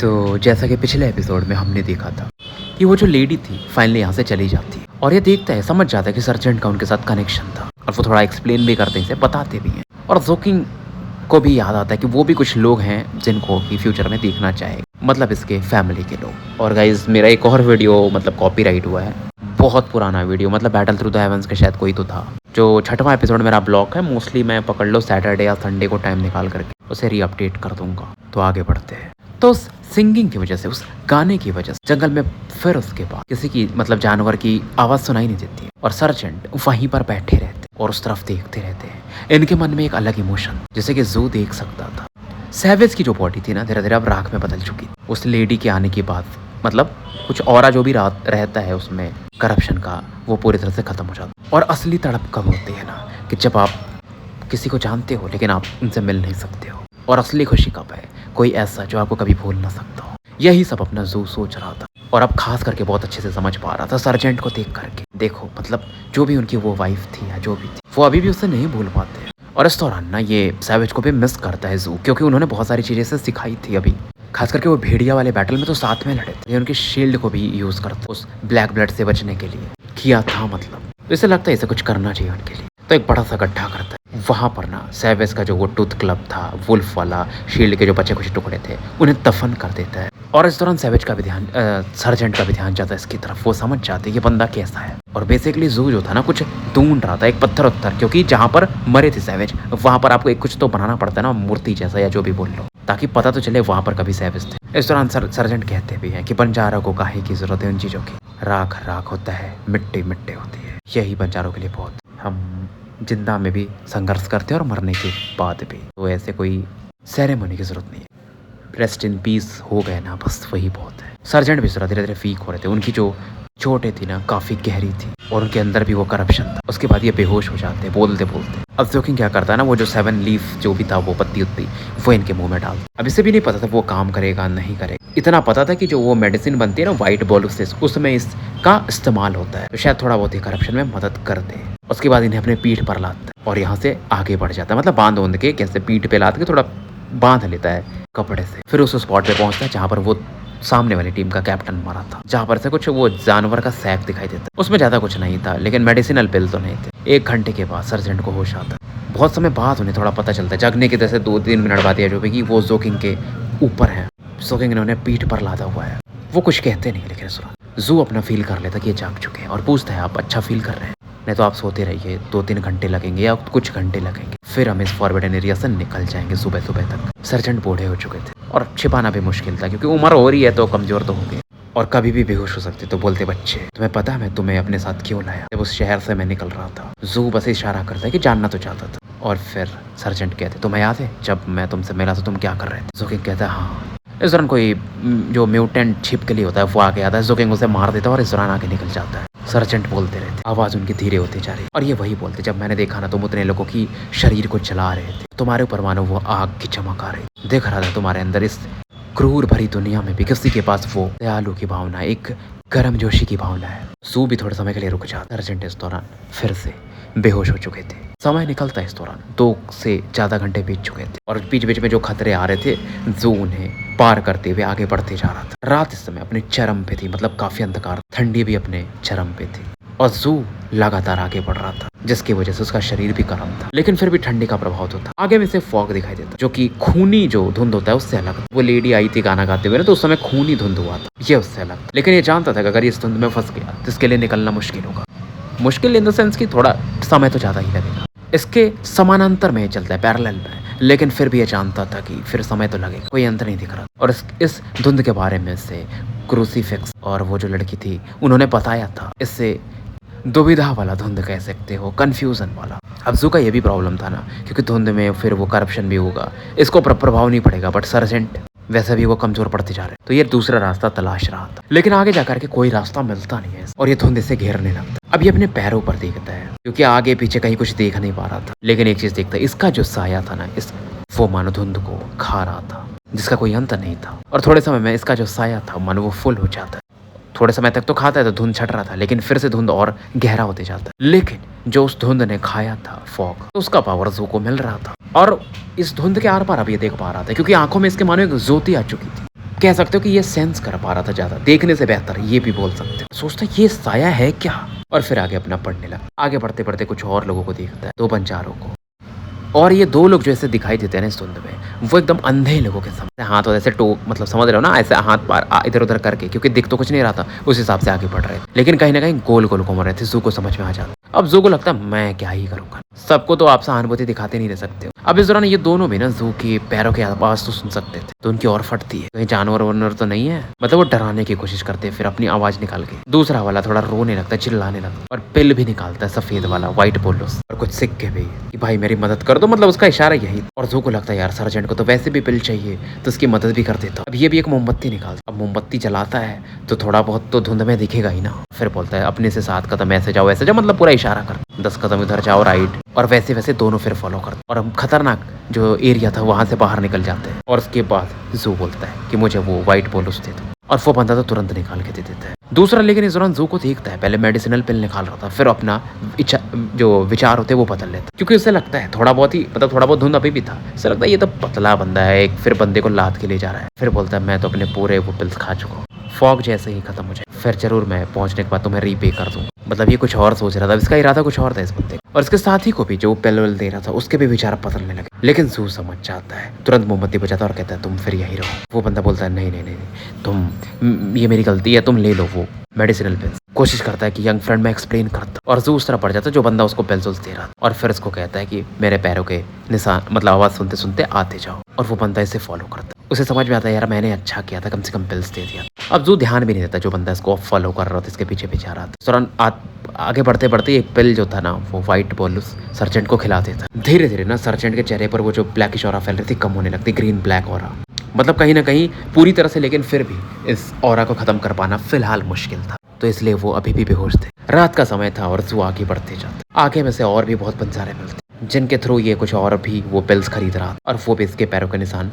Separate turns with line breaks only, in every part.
तो जैसा कि पिछले एपिसोड में हमने देखा था कि वो जो लेडी थी फाइनली यहाँ से चली जाती है और ये देखता है, समझ जाता है कि सर्जेंट का उनके साथ कनेक्शन था और वो थोड़ा एक्सप्लेन भी करते हैं, इसे बताते भी हैं। और जोकिंग को भी याद आता है कि वो भी कुछ लोग हैं जिनको कि फ्यूचर में देखना चाहे, मतलब इसके फैमिली के लोग। और गाइज मेरा एक और वीडियो मतलब कॉपीराइट हुआ है, बहुत पुराना वीडियो, मतलब बैटल थ्रू द हेवंस का शायद कोई तो था। जो 6वां एपिसोड मेरा ब्लॉग है, मोस्टली मैं पकड़ लो सैटरडे या संडे को टाइम निकाल करके उसे रीअपडेट कर दूंगा। तो आगे बढ़ते हैं। तो उस सिंगिंग की वजह से, उस गाने की वजह से जंगल में फिर उसके बाद किसी की मतलब जानवर की आवाज़ सुनाई नहीं देती है और सर्जेंट वहीं पर बैठे रहते और उस तरफ देखते रहते हैं। इनके मन में एक अलग इमोशन जैसे कि जू देख सकता था। सैवेज की जो बॉडी थी ना, धीरे धीरे अब राख में बदल चुकी। उस लेडी के आने के बाद मतलब कुछ और जो भी रहता है उसमें करप्शन का, वो पूरी तरह से खत्म हो जाता। और असली तड़प कब होती है ना, कि जब आप किसी को जानते हो लेकिन आप उनसे मिल नहीं सकते हो। और असली खुशी कब है, कोई ऐसा जो आपको कभी भूल ना सकता हो। यही सब अपना जू सोच रहा था और अब खास करके बहुत अच्छे से समझ पा रहा था सर्जेंट को देख करके। देखो मतलब जो भी उनकी वो वाइफ थी या जो भी थी, वो अभी भी उससे नहीं भूल पाते। और इस दौरान ना ये सैवेज को भी मिस करता है जू, क्योंकि उन्होंने बहुत सारी चीज़ें से सिखाई थी अभी। खास करके वो भेड़िया वाले बैटल में तो साथ में लड़े थे, उनके शील्ड को भी यूज़ करते उस ब्लैक ब्लड से बचने के लिए किया था। मतलब तो इसे लगता है इसे कुछ करना चाहिए उनके लिए। तो एक बड़ा सा गड्ढा करता है वहाँ पर ना, सैवेज का जो वो टूथ क्लब था, वुल्फ वाला, शील्ड के जो बचे कुछ टुकड़े थे, उन्हें दफन कर देता है। और इस दौरान सैवेज का भी ध्यान, सर्जेंट का भी ध्यान जाता है इसकी तरफ। वो समझ जाते ये बंदा कैसा है। और बेसिकली जू जो था ना, कुछ ढूंढ रहा था, एक पत्थर उत्तर, क्योंकि जहाँ पर मरे थे सैवेज वहाँ पर आपको एक कुछ तो बनाना पड़ता है ना, मूर्ति जैसा या जो भी बोल लो, ताकि पता तो चले वहाँ पर कभी सैवेज थे। इस दौरान सर्जेंट कहते भी हैं कि बंजारों को काहे की जरूरत है उन चीज़ों की, राख राख होता है, मिट्टी मिट्टी होती है, यही बंजारों के लिए बहुत। हम जिंदा में भी संघर्ष करते हैं और मरने के बाद भी, तो ऐसे कोई सेरेमनी की जरूरत नहीं है, रेस्ट इन पीस हो गए ना, बस वही बहुत है। सर्जेंट भी धीरे धीरे वीक हो रहे थे, उनकी जो चोटें थी ना काफ़ी गहरी थी और उनके अंदर भी वो करप्शन था। उसके बाद ये बेहोश हो जाते बोलते बोलते। अब जोकिंग क्या करता है ना, वो जो 7 लीफ जो भी था, वो पत्ती उत्ती वो इनके मुंह में डालता। अब इसे भी नहीं पता था वो काम करेगा नहीं करेगा, इतना पता था कि जो वो मेडिसिन बनती है ना वाइट बॉल्स, उसमें इसका इस्तेमाल होता है, तो शायद थोड़ा बहुत ही करप्शन में मदद करते हैं। उसके बाद इन्हें अपने पीठ पर लाता है और यहाँ से आगे बढ़ जाता है, मतलब बांध के कैसे पीठ पे लाद के थोड़ा बांध लेता है कपड़े से। फिर उस स्पॉट पे पहुंचता है जहाँ पर वो सामने वाली टीम का कैप्टन मरा था, जहाँ पर से कुछ वो जानवर का सैक दिखाई देता। उसमें ज़्यादा कुछ नहीं था, लेकिन मेडिसिनल पिल तो नहीं थे। 1 घंटे के बाद सर्जेंट को होश आता है। बहुत समय बाद उन्हें थोड़ा पता चलता है, जगने की तरह से 2-3 मिनट बाद, जो भी कि वो जोकिंग के ऊपर है। जोकिंग ने उन्हें पीठ पर लादा हुआ है। वो कुछ कहते नहीं, लेकिन जू अपना फील कर लेता कि ये जाग चुके हैं और पूछता है आप अच्छा फील कर रहे हैं, नहीं तो आप सोते रहिए, 2-3 घंटे लगेंगे या कुछ घंटे लगेंगे, फिर हम इस फॉरवर्डन एरिया से निकल जाएंगे सुबह सुबह तक। सर्जेंट बूढ़े हो चुके थे और छिपाना भी मुश्किल था, क्योंकि उम्र हो रही है तो कमजोर तो हो गए और कभी भी बेहोश हो सकते। तो बोलते बच्चे, तुम्हें पता है मैं तुम्हें अपने साथ क्यों लाया? जब उस शहर से मैं निकल रहा था। जू बस इशारा करता है कि जानना तो चाहता था। और फिर सर्जेंट कहते, तुम्हें याद है जब मैं तुमसे मिला तो तुम क्या कर रहे थे? जोकिंग कहता है हाँ। इस दौरान कोई जो म्यूटेंट छिप के लिए होता है वो आगे आता है, जोकिंग उसे मार देता है और इस दौरान आगे निकल जाता है। सर्जेंट बोलते रहते, आवाज़ उनकी धीरे होती जा रही, और ये वही बोलते, जब मैंने देखा ना तुम उतने लोगों की शरीर को जला रहे थे, तुम्हारे ऊपर मानो वो आग की चमक आ रही, देख रहा था तुम्हारे अंदर इस क्रूर भरी दुनिया में भी किसी के पास वो दयालु की भावना, एक गर्मजोशी की भावना है। जू भी थोड़े समय के लिए रुक जाता। सर्जेंट इस दौरान फिर से बेहोश हो चुके थे। समय निकलता है, इस दौरान 2 से ज़्यादा घंटे बीत चुके थे और बीच बीच में जो खतरे आ रहे थे, जू उन्हें पार करते हुए आगे बढ़ते जा रहा था। रात इस समय अपने चरम पे थी, मतलब काफी अंधकार, ठंडी भी अपने चरम पे थी और जू लगातार आगे बढ़ रहा था, जिसकी वजह से उसका शरीर भी गर्म था, लेकिन फिर भी ठंडी का प्रभाव तो था। आगे में से फॉग दिखाई देता, जो कि खूनी जो धुंध होता है उससे अलग। वो लेडी आई थी गाना गाते हुए ना, तो उस समय खूनी धुंध हुआ था, ये उससे अलग। लेकिन ये जानता था कि अगर इस धुंध में फंस गया तो इसके लिए निकलना मुश्किल होगा। मुश्किल इन द सेंस कि थोड़ा समय तो ज़्यादा ही लगेगा। इसके समानांतर में चलता है, पैरेलल में, लेकिन फिर भी ये जानता था कि फिर समय तो लगेगा, कोई अंतर नहीं दिख रहा। और इस धुंध के बारे में से क्रूसीफिक्स और वो जो लड़की थी उन्होंने बताया था, इससे दुविधा वाला धुंध कह सकते हो, कंफ्यूजन वाला। अब जू का ये भी प्रॉब्लम था ना, क्योंकि धुंध में फिर वो करप्शन भी होगा, इसको प्रभाव नहीं पड़ेगा, बट सर्जेंट वैसे भी वो कमजोर पड़ते जा रहे, तो ये दूसरा रास्ता तलाश रहा था। लेकिन आगे जाकर के कोई रास्ता मिलता नहीं है और ये धुंध इसे घेरने लगता। अब ये अपने पैरों पर देखता है, क्योंकि आगे पीछे कहीं कुछ देख नहीं पा रहा था, लेकिन एक चीज देखता है, इसका जो साया था ना, वो मानो धुंध को खा रहा था, जिसका कोई अंत नहीं था। और थोड़े समय में इसका जो साया था मानो वो फुल हो जाता है। थोड़े समय तक तो खाता है तो धुंध छट रहा था, लेकिन फिर से धुंध और गहरा होते जाता है। लेकिन जो उस धुंध ने खाया था फॉग, तो उसका पावर जू को मिल रहा था और इस धुंध के आर पार अब ये देख पा रहा था, क्योंकि आंखों में इसके मानो एक ज्योति आ चुकी थी। कह सकते हो कि ये सेंस कर पा रहा था ज़्यादा, देखने से बेहतर ये भी बोल सकते हो। सोचता ये साया है क्या, और फिर आगे अपना पढ़ने लगा। आगे बढ़ते बढ़ते कुछ और लोगों को देखता है, 2 बंजारों को। और ये 2 लोग जो ऐसे दिखाई देते हैं ना इस धुंध में, वो एकदम अंधे लोगों के समझ हाथ और ऐसे मतलब समझ रहे हो ना, ऐसे हाथ पार इधर उधर करके, क्योंकि दिख तो कुछ नहीं रहा था, उस हिसाब से आगे बढ़ रहे थे, लेकिन कहीं ना कहीं गोल गोल घूम रहे थे। जू को समझ में आ जाता। अब जू को लगता है मैं क्या ही करूंगा, सबको तो आप सहानुभूति दिखाते नहीं रह सकते हो। अब इस दौरान ये दोनों भी ना जू के पैरों की आवाज तो सुन सकते थे, तो उनकी और फटती है, कहीं जानवर वानवर तो नहीं है, मतलब वो डराने की कोशिश करते हैं, फिर अपनी आवाज निकाल के। दूसरा वाला थोड़ा रोने लगता है, चिल्लाने लगता है, और पिल भी निकालता है सफेद वाला, व्हाइट बोलोस, और कुछ सिक्के भी कि भाई मेरी मदद कर दो, मतलब उसका इशारा यही। और जू को लगता है यार सर्जेंट को तो वैसे भी पिल चाहिए, तो उसकी मदद भी कर देता। अब ये भी एक मोमबत्ती निकालता, अब मोमबत्ती जलाता है तो थोड़ा बहुत तो धुंध में दिखेगा ही ना। फिर बोलता है अपने से 7 कदम ऐसे जाओ, ऐसे जाओ, मतलब पूरा इशारा कर, 10 कदम इधर जाओ राइट, और वैसे वैसे दोनों फिर फॉलो करते, और हम खतरनाक जो एरिया था वहां से बाहर निकल जाते हैं। और उसके बाद जू बोलता है कि मुझे वो व्हाइट बोलूस दे दो, और वो बंदा तो तुरंत निकाल के दे देता है। दूसरा लेकिन इस दौरान जू को देखता है, पहले मेडिसिनल पिल निकाल रहा था, फिर अपना जो विचार होते हैं वो बदल लेता है, क्योंकि उसे लगता है थोड़ा बहुत ही, मतलब थोड़ा बहुत धुंध अभी भी था, उसे लगता है ये तो पतला बंदा है, एक फिर बंदे को लाद के ले जा रहा है। फिर बोलता है मैं तो अपने पूरे वो पिल्स खा चुका हूँ, फॉग जैसे ही खत्म हो जाए फिर जरूर मैं पहुंचने के बाद तुम्हें रीपे कर दूँ। मतलब ये कुछ और सोच रहा था, इसका इरादा कुछ और था इस बंदे, और इसके साथी को भी जो पिल विल दे रहा था उसके भी विचार बदलने लगे। लेकिन जू समझ जाता है, तुरंत मोमबत्ती बजाता और कहता है तुम फिर यही रहो। वो बंदा बोलता है नहीं नहीं नहीं, तुम, ये मेरी गलती है, तुम ले लो वो मेडिसिनल पिल्स। कोशिश करता है कि यंग फ्रेंड में एक्सप्लेन करता, और जू उस तरह पड़ जाता है जो बंदा उसको पिल्स दे रहा था, और फिर उसको कहता है कि मेरे पैरों के निशान, मतलब आवाज सुनते सुनते आते जाओ, और वो बंदा इसे फॉलो करता। उसे समझ में आता है यार मैंने अच्छा किया था, कम से कम पिल्स दे दिया। अब जू ध्यान भी नहीं देता, जो बंदा इसको फॉलो कर रहा था, इसके पीछे पीछे आ रहा था। इस दौरान आगे बढ़ते बढ़ते एक पिल जो था ना वो व्हाइट बोलूस सर्जेंट को खिला देता। धीरे धीरे ना सर्जेंट के चेहरे पर वो जो ब्लैकिश ऑरा फैल रही थी कम होने लगती, ग्रीन ब्लैक ऑरा, मतलब कहीं ना कहीं पूरी तरह से, लेकिन फिर भी इस ऑरा को खत्म कर पाना फिलहाल मुश्किल था, तो इसलिए वो अभी भी बेहोश थे। रात का समय था और जू आगे बढ़ते जाते, आगे में से और भी बहुत बंजारे मिलते, जिनके थ्रू ये कुछ और भी वो पिल्स खरीद रहा, और वो भी इसके पैरों के निशान,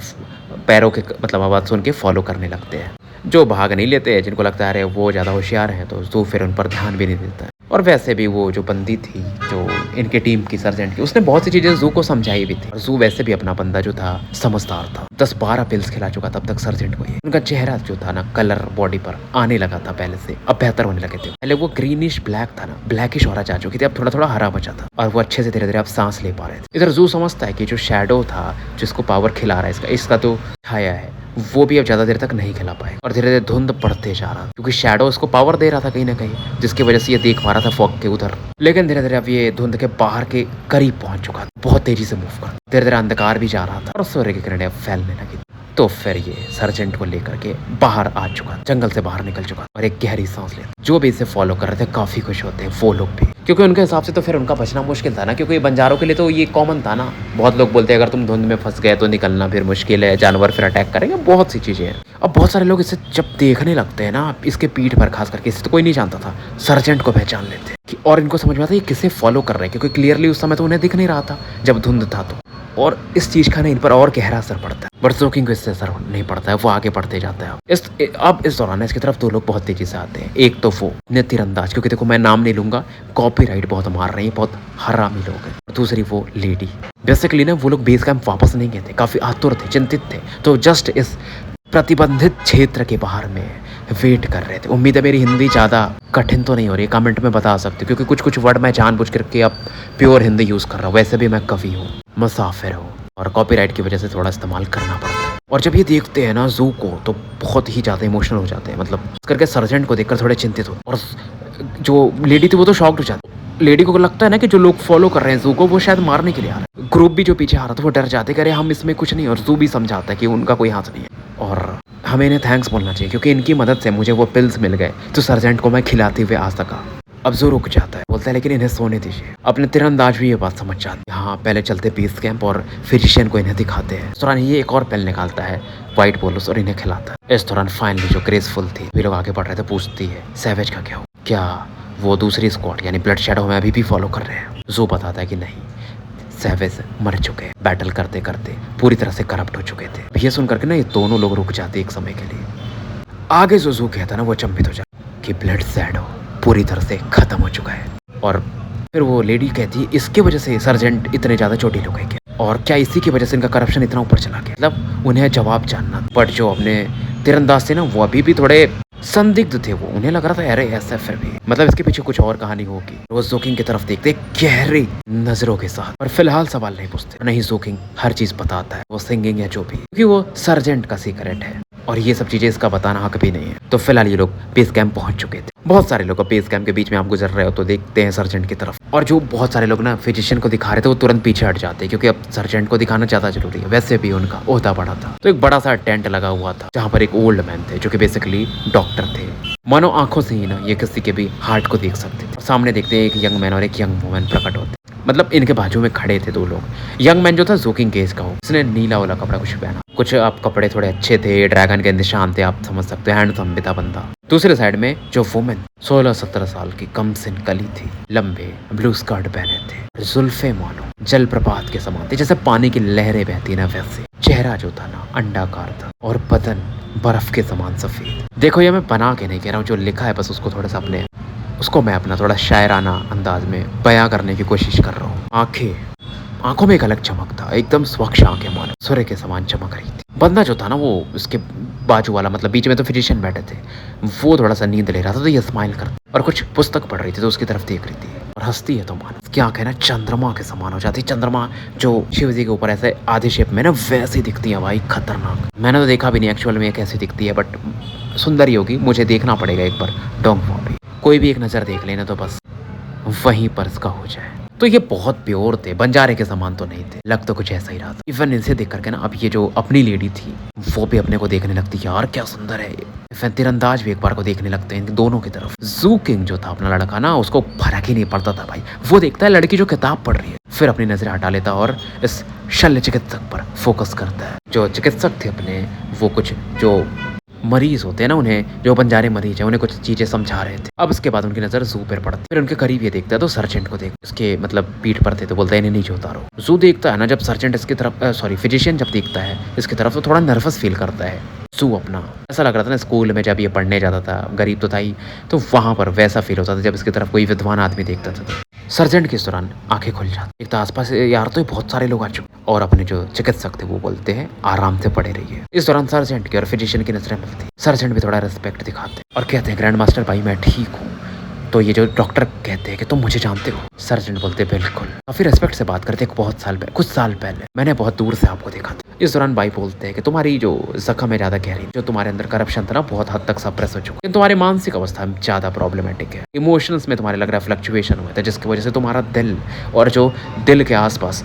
पैरों के मतलब आवाज सुन के फॉलो करने लगते हैं। जो भाग नहीं लेते हैं, जिनको लगता है अरे वो ज़्यादा होशियार हैं, तो जू फिर उन पर ध्यान भी नहीं देता है। और वैसे भी वो जो बंदी थी जो इनके टीम की सर्जेंट की, उसने बहुत सी चीज़ें जू को समझाई भी थी, और जू वैसे भी अपना बंदा जो था समझदार था, 10-12 पिल्स खिला चुका तब तक सर्जेंट को। ये उनका चेहरा जो था ना कलर बॉडी पर आने लगा था पहले से, अब बेहतर होने लगे थे। पहले वो ग्रीनिश ब्लैक था ना, ब्लैकिश ऑरा जा चुकी थी, अब थोड़ा थोड़ा हरा बचा था, और वो अच्छे से धीरे धीरे अब सांस ले पा रहे थे। इधर जू समझता है कि जो शैडो था जिसको पावर खिला रहा है, इसका तो छाया है, वो भी अब ज़्यादा देर तक नहीं खिला पाए, और धीरे धीरे धुंध बढ़ते जा रहा, क्योंकि शैडो उसको पावर दे रहा था कहीं ना कहीं, जिसकी वजह से ये देख पा रहा था फॉग के उधर। लेकिन धीरे धीरे अब ये धुंध के बाहर के करीब पहुंच चुका था, बहुत तेजी से मूव कर, धीरे धीरे अंधकार भी जा रहा था, और सूर्य की किरणें फैलने लगी। तो फिर ये सर्जेंट को लेकर के बाहर आ चुका, जंगल से बाहर निकल चुका, और एक गहरी सांस लेता। जो भी इसे फॉलो कर रहे थे काफी खुश होते हैं वो लोग भी, क्योंकि उनके हिसाब से तो फिर उनका बचना मुश्किल था ना, क्योंकि बंजारों के लिए तो ये कॉमन था ना। बहुत लोग बोलते हैं अगर तुम धुंध में फंस गए तो निकलना फिर मुश्किल है, जानवर फिर अटैक करेंगे, बहुत सी चीजें हैं। अब बहुत सारे लोग इसे जब देखने लगते हैं ना, इसके पीठ पर खास करके, इसे तो कोई नहीं जानता था, सर्जेंट को पहचान लेते हैं, और इनको समझ में आता है ये किसे फॉलो कर रहे हैं, क्योंकि क्लियरली उस समय तो उन्हें दिख नहीं रहा था जब धुंध था, तो और इस चीज का ना इन पर और गहरा असर पड़ता है। बट जोकिंग को इससे असर नहीं पड़ता है, वो आगे बढ़ते जाता है। अब इस दौरान इसकी तरफ 2 लोग बहुत तेजी से आते हैं। एक तो वो तीरंदाज, क्योंकि देखो मैं नाम नहीं लूंगा, कॉपीराइट बहुत मार रही है, बहुत हरामी लोग हैं। दूसरी वो लेडी, बेसिकली ना वो लोग बेस कैंप वापस नहीं गए थे, काफी आतुर थे, चिंतित थे, तो जस्ट इस प्रतिबंधित क्षेत्र के बाहर में वेट कर रहे थे। उम्मीद है मेरी हिंदी ज़्यादा कठिन तो नहीं हो रही, कमेंट में बता सकते हो, क्योंकि कुछ कुछ वर्ड मैं जानबूझ करके अब प्योर हिंदी यूज़ कर रहा हूँ। वैसे भी मैं कवि हूँ, मुसाफिर हूँ, और कॉपीराइट की वजह से थोड़ा इस्तेमाल करना पड़ता है। और जब ये देखते हैं ना जू को, तो बहुत ही ज़्यादा इमोशनल हो जाते हैं, मतलब करके सर्जेंट को देखकर थोड़े चिंतित हो, और जो लेडी थी वो तो शॉक्ड हो जाती। लेडी को लगता है ना कि जो लोग फॉलो कर रहे हैं जू को, वो शायद मारने के लिए आ रहे हैं। ग्रुप भी जो पीछे आ रहा था वो डर जाते, करे हम इसमें कुछ नहीं, और जू भी समझाता है कि उनका कोई हाथ नहीं है, और हमें इन्हें थैंक्स बोलना चाहिए, क्योंकि इनकी मदद से मुझे वो पिल्स मिल गए तो सर्जेंट को मैं खिलाते हुए आ सका। अब जू रुक जाता है, बोलता है लेकिन इन्हें सोने दीजिए। अपने तीरंदाज भी ये बात समझ जाते हैं। हाँ, पहले चलते बेस कैंप और फिजिशियन को इन्हें दिखाते हैं। इस दौरान ये एक और पिल निकालता है व्हाइट बोलूस और इन्हें खिलाता है। इस दौरान फाइनली जो ग्रेसफुल थी, वे लोग आगे बढ़ रहे थे, पूछती है सैवेज का क्या हो, क्या वो दूसरी स्क्वाड यानी ब्लड शैडो हमें अभी भी फॉलो कर रहे हैं। जू बताता है कि नहीं, सैवेज मर चुके हैं, बैटल करते करते पूरी तरह से करप्ट हो चुके थे। ये सुन करके ना ये दोनों लोग रुक जाते एक समय के लिए। आगे जो जू कहता है ना वो चंभित हो जाता कि ब्लड शैडो पूरी तरह से खत्म हो चुका है। और फिर वो लेडी कहती है इसकी वजह से सर्जेंट इतने ज़्यादा चोटिल हो गए क्या, और क्या इसी की वजह से इनका करप्शन इतना ऊपर चला गया। मतलब उन्हें जवाब जानना। बट जो अपने तीरंदाज थे ना वो अभी भी थोड़े संदिग्ध थे। वो उन्हें लग रहा था अरे ऐसा फिर भी मतलब इसके पीछे कुछ और कहानी होगी। वो जोकिंग की तरफ देखते गहरी नजरों के साथ और फिलहाल सवाल नहीं पूछते। नहीं, जोकिंग हर चीज बताता है, वो सिंगिंग या जो भी, क्योंकि वो सर्जेंट का सीक्रेट है और ये सब चीजें इसका बताना हक भी नहीं है। तो फिलहाल ये लोग बेस कैंप पहुंच चुके थे। बहुत सारे लोग बेस कैंप के बीच में आप गुजर रहे हो तो देखते हैं सर्जेंट की तरफ, और जो बहुत सारे लोग ना फिजिशियन को दिखा रहे थे वो तुरंत पीछे हट जाते हैं क्योंकि अब सर्जेंट को दिखाना ज्यादा जरूरी है। वैसे भी उनका ओहदा बड़ा था। तो एक बड़ा सा टेंट लगा हुआ था जहाँ पर एक ओल्ड मैन थे जो कि बेसिकली डॉक्टर थे। मानो आंखों से ही ना ये किसी के भी हार्ट को देख सकते थे। सामने देखते हैं एक यंग मैन और एक यंग वुमन प्रकट होते, मतलब इनके बाजू में खड़े थे दो लोग। यंग मैन जो था जोकिंग केस का हो, उसने नीला वाला कपड़ा कुछ पहना, कुछ आप कपड़े थोड़े अच्छे थे, ड्रैगन के निशान थे, आप समझ सकते हो, हैंडसम भी था बंदा। दूसरे साइड में जो वुमेन 16-17 साल की कम सिन कली थी, लंबे ब्लू स्कर्ट पहने थे, जुल्फे मानो जलप्रपात के समान थे, जैसे पानी की लहरें बहती ना वैसे। चेहरा जो था ना अंडाकार था और बदन बर्फ के समान सफेद। देखो ये मैं बना के नहीं कह रहा हूँ, जो लिखा है बस उसको थोड़ा सा अपने उसको मैं अपना थोड़ा शायराना अंदाज में बयां करने की कोशिश कर रहा हूँ। आंखों में एक अलग चमक था, एकदम स्वच्छ आंखें मानो सूर्य के समान चमक रही थी। बंदा जो था ना वो उसके बाजू वाला, मतलब बीच में तो फिजिशियन बैठे थे, वो थोड़ा सा नींद ले रहा था तो ये स्माइल कर और कुछ पुस्तक पढ़ रही थी तो उसकी तरफ देख रही थी और हंसती है तो मानो उसकी आंखें ना चंद्रमा के समान हो जाती। चंद्रमा जो शिव जी के ऊपर ऐसे आधे शेप में ना वैसी दिखती है भाई, खतरनाक। मैंने तो देखा भी नहीं एक्चुअल में कैसी दिखती है, बट सुंदर ही होगी, मुझे देखना पड़ेगा एक बार। डोंग भी कोई भी एक नज़र देख लेना तो बस वहीं पर इसका हो जाए। तो ये बहुत प्योर थे, बंजारे के समान तो नहीं थे, लग तो कुछ ऐसा ही रहा था। इवन इनसे देख करके ना अब ये जो अपनी लेडी थी वो भी अपने को देखने लगती, यार क्या सुंदर है। इवन तीरंदाज भी एक बार को देखने लगते हैं इन दोनों की तरफ। जू किंग जो था अपना लड़का ना, उसको फर्क ही नहीं पड़ता था भाई। वो देखता है लड़की जो किताब पढ़ रही है, फिर अपनी नजरें हटा लेता और इस शल्य चिकित्सक पर फोकस करता है। जो चिकित्सक थे अपने, वो कुछ जो मरीज होते हैं ना, उन्हें जो बंजारे मरीज हैं उन्हें कुछ चीजें समझा रहे थे। अब इसके बाद उनकी नजर जू पर पड़ती, फिर उनके करीब ये देखता है तो सर्जेंट को देख, उसके मतलब पीठ पर थे तो बोलता है इन्हें नीचे उतारो। जू देखता है ना जब सर्जेंट इसकी तरफ फिजिशियन जब देखता है इसकी तरफ तो थोड़ा नर्वस फील करता है। जू अपना ऐसा लग रहा था ना स्कूल में जब ये पढ़ने जाता था, गरीब तो था ही, तो वहां पर वैसा फील होता था जब इसकी तरफ कोई विद्वान आदमी देखता था। सर्जेंट के इस दौरान आंखें खुल जाती, एक तो आसपास यार तो बहुत सारे लोग आ चुके और अपने जो चिकित्सक थे वो बोलते हैं आराम से पड़े रहिए। इस दौरान सर्जेंट की और फिजिशियन की नजरें मिलती, सर्जेंट भी थोड़ा रिस्पेक्ट दिखाते और कहते हैं ग्रैंड मास्टर भाई मैं ठीक हूँ। तो ये जो डॉक्टर कहते हैं कि तुम मुझे जानते हो, सर्जेंट बोलते बिल्कुल। काफी रेस्पेक्ट से बात करते, कुछ साल पहले मैंने बहुत दूर से आपको देखा था। इस दौरान भाई बोलते हैं कि तुम्हारी जो जख्म है ज्यादा गहरी, जो तुम्हारे अंदर करप्शन था ना बहुत हद तक सप्रेस हो चुका है, तुम्हारी मानसिक अवस्था ज्यादा प्रॉब्लमेटिक है। इमोशंस में तुम्हारे लग रहा है फ्लक्चुएशन हुआ था जिसकी वजह से तुम्हारा दिल और जो दिल के आसपास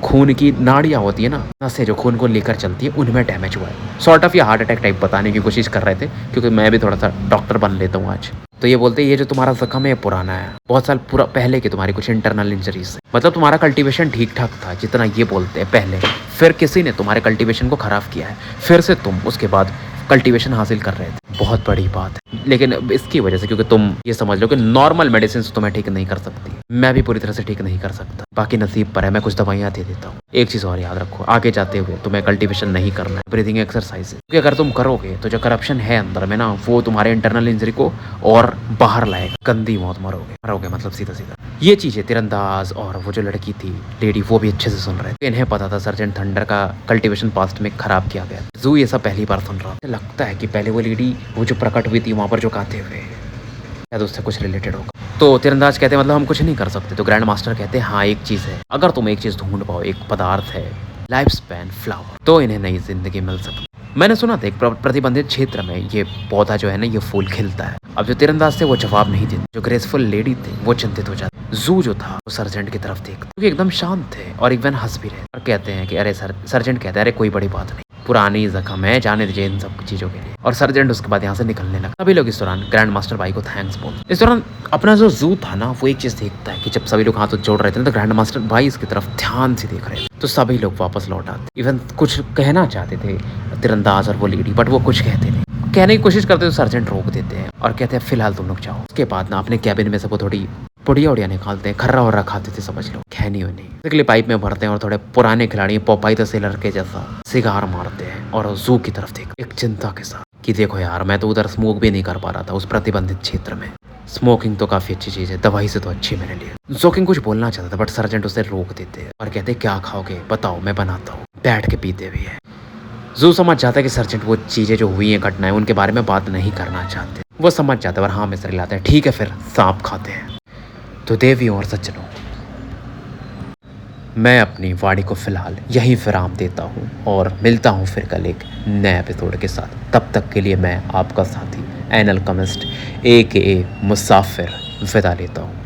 खून की नाड़ियाँ होती है ना, नसें जो खून को लेकर चलती है, उनमें डैमेज हुआ है। सॉर्ट ऑफ ये हार्ट अटैक टाइप बताने की कोशिश कर रहे थे क्योंकि मैं भी थोड़ा सा डॉक्टर बन लेता हूँ आज। तो ये बोलते हैं ये जो तुम्हारा जख्म है पुराना है, बहुत साल पूरा पहले की तुम्हारी कुछ इंटरनल इंजरीज, मतलब तुम्हारा कल्टीवेशन ठीक ठाक था जितना ये बोलते हैं पहले, फिर किसी ने तुम्हारे कल्टीवेशन को खराब किया है, फिर से तुम उसके बाद कल्टीवेशन हासिल कर रहे थे। बहुत बड़ी बात है, लेकिन इसकी वजह से क्योंकि तुम ये समझ लो कि नॉर्मल मेडिसिन तुम्हें ठीक नहीं कर सकती, मैं भी पूरी तरह से ठीक नहीं कर सकता, बाकी नसीब पर है, मैं कुछ दवाइयाँ दे देता हूँ। एक चीज़ और याद रखो, आगे जाते हुए तुम्हें कल्टीवेशन नहीं करना है, ब्रीदिंग एक्सरसाइज, क्योंकि अगर तुम करोगे तो जो करप्शन है अंदर में ना वो तुम्हारे इंटरनल इंजरी को और बाहर लाएगा, गंदी मौत मरोगे मतलब सीधा सीधा। ये चीज़ें तीरंदाज और वो जो लड़की थी लेडी वो भी अच्छे से सुन रहे थे। इन्हें पता था सर्जेंट थंडर का कल्टीवेशन पास्ट में खराब किया गया। जू ये सब पहली बार सुन रहा, लगता है कि पहले वो लेडी वो जो प्रकट हुई थी वहाँ पर जो गाते हुए शायद उससे कुछ रिलेटेड होगा। तो तीरंदाज कहते हैं मतलब हम कुछ नहीं कर सकते। तो ग्रैंड मास्टर कहते हैं हाँ एक चीज़ है, अगर तुम एक चीज़ ढूंढ पाओ, एक पदार्थ है लाइफ स्पैन फ्लावर, तो इन्हें नई जिंदगी मिल सकती। मैंने सुना था एक प्रतिबंधित क्षेत्र में ये पौधा जो है ना ये फूल खिलता है। अब जो तीरंदाज थे वो जवाब नहीं देते, जो ग्रेसफुल लेडी थी वो चिंतित हो जाती। जू जो था वो सर्जेंट की तरफ देखते क्योंकि एकदम शांत थे और इवन हंस भी रहे और कहते हैं कि अरे सर्जेंट कहते हैं अरे कोई बड़ी बात नहीं, पुरानी जख्म है, जाने दीजिए इन सब चीजों के लिए। और सर्जेंट उसके बाद यहाँ से निकलने लगा। सभी लोग इस दौरान ग्रैंड मास्टर भाई को थैंक्स बोलते। इस दौरान अपना जो जू था ना वो एक चीज देखता है कि जब सभी लोग हाथ जोड़ रहे थे तो ग्रैंड मास्टर भाई इसकी तरफ ध्यान से देख रहे थे, तो सभी लोग वापस लौट आते। इवन कुछ कहना चाहते थे तीरंदाज और वो लेडी, बट वो कुछ कहते नहीं, कहने की कोशिश करते तो सर्जेंट रोक देते हैं और कहते हैं फिलहाल तुम लोग जाओ। उसके बाद ना अपने कैबिन में से वो थोड़ी पुड़िया उड़िया निकालते हैं, खर्रा और खाते थे समझ लो, खैनी होनी निकले पाइप में भरते हैं और थोड़े पुराने खिलाड़ी पोपाई द सेलर के जैसा सिगार मारते हैं और जू की तरफ देख एक चिंता के साथ कि देखो यार मैं तो उधर स्मोक भी नहीं कर पा रहा था उस प्रतिबंधित क्षेत्र में। स्मोकिंग तो काफी अच्छी चीज है, दवाई से तो अच्छी मेरे लिए। जोकिंग कुछ बोलना चाहता था बट सर्जेंट उसे रोक देते हैं और कहते क्या खाओगे बताओ मैं बनाता हूँ, बैठ के पीते भी है। जो समझ जाता है कि सर्जेंट वो चीज़ें जो हुई हैं घटनाएं उनके बारे में बात नहीं करना चाहते, वो समझ जाता है और हाँ में सर लाते हैं। ठीक है फिर सांप खाते हैं। तो देवियों और सज्जनों, मैं अपनी वाणी को फिलहाल यहीं विराम देता हूँ और मिलता हूँ फिर कल एक नए एपिसोड के साथ। तब तक के लिए मैं आपका साथी एनल कमिस्ट AKA मुसाफिर विदा लेता हूँ।